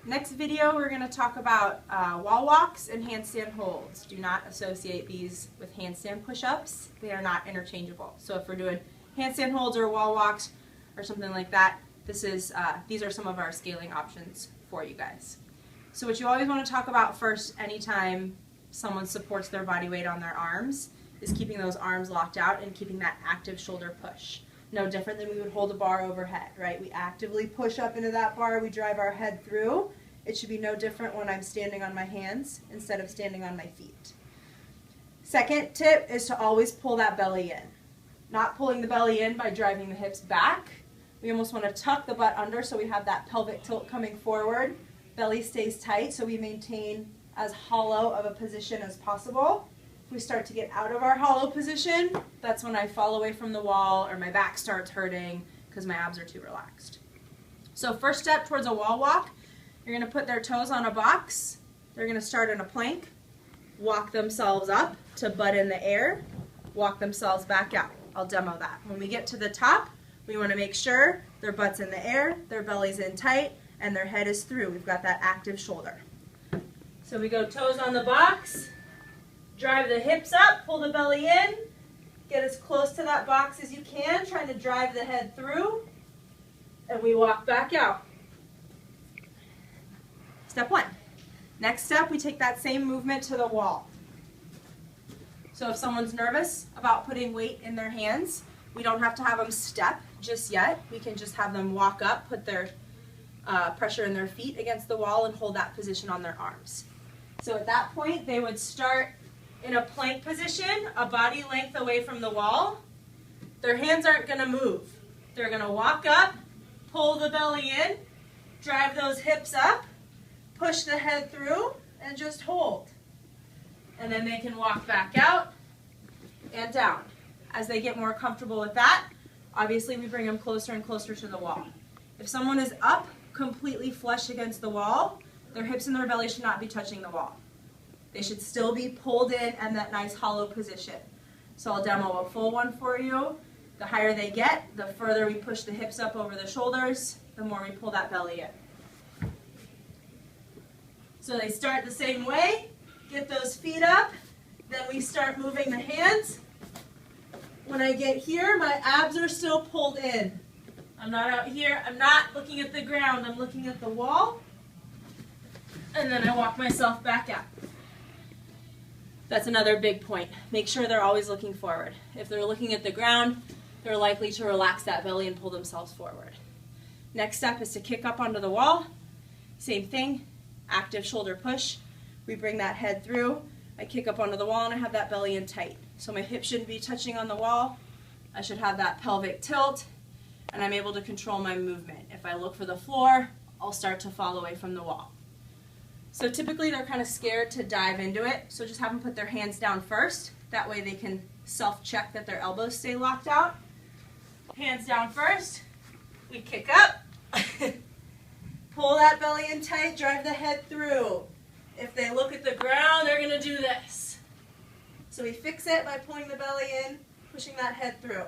Next video, we're going to talk about wall walks and handstand holds. Do not associate these with handstand push-ups. They are not interchangeable. So if we're doing handstand holds or wall walks or something like that, these are some of our scaling options for you guys. So what you always want to talk about first anytime someone supports their body weight on their arms is keeping those arms locked out and keeping that active shoulder push. No different than we would hold a bar overhead, right? We actively push up into that bar, we drive our head through. It should be no different when I'm standing on my hands instead of standing on my feet. Second tip is to always pull that belly in. Not pulling the belly in by driving the hips back. We almost want to tuck the butt under so we have that pelvic tilt coming forward. Belly stays tight so we maintain as hollow of a position as possible. If we start to get out of our hollow position, that's when I fall away from the wall or my back starts hurting because my abs are too relaxed. So first step towards a wall walk, you're going to put their toes on a box. They're going to start in a plank, walk themselves up to butt in the air, walk themselves back out. I'll demo that. When we get to the top, we want to make sure their butt's in the air, their belly's in tight, and their head is through. We've got that active shoulder. So we go toes on the box, drive the hips up, pull the belly in, get as close to that box as you can, trying to drive the head through, and we walk back out. Step one. Next step, we take that same movement to the wall. So if someone's nervous about putting weight in their hands, we don't have to have them step just yet. We can just have them walk up, put their pressure in their feet against the wall, and hold that position on their arms. So at that point, they would start in a plank position, a body length away from the wall. Their hands aren't going to move. They're going to walk up, pull the belly in, drive those hips up, push the head through, and just hold. And then they can walk back out and down. As they get more comfortable with that, obviously we bring them closer and closer to the wall. If someone is up completely flush against the wall, their hips and their belly should not be touching the wall. They should still be pulled in and that nice hollow position. So I'll demo a full one for you. The higher they get, the further we push the hips up over the shoulders, the more we pull that belly in. So they start the same way, get those feet up, then we start moving the hands. When I get here, my abs are still pulled in. I'm not out here, I'm not looking at the ground, I'm looking at the wall. And then I walk myself back out. That's another big point. Make sure they're always looking forward. If they're looking at the ground, they're likely to relax that belly and pull themselves forward. Next step is to kick up onto the wall. Same thing. Active shoulder push. We bring that head through. I kick up onto the wall and I have that belly in tight. So my hips shouldn't be touching on the wall. I should have that pelvic tilt and I'm able to control my movement. If I look for the floor, I'll start to fall away from the wall. So typically they're kind of scared to dive into it, so just have them put their hands down first. That way they can self-check that their elbows stay locked out. Hands down first. We kick up. Pull that belly in tight, drive the head through. If they look at the ground, they're going to do this. So we fix it by pulling the belly in, pushing that head through.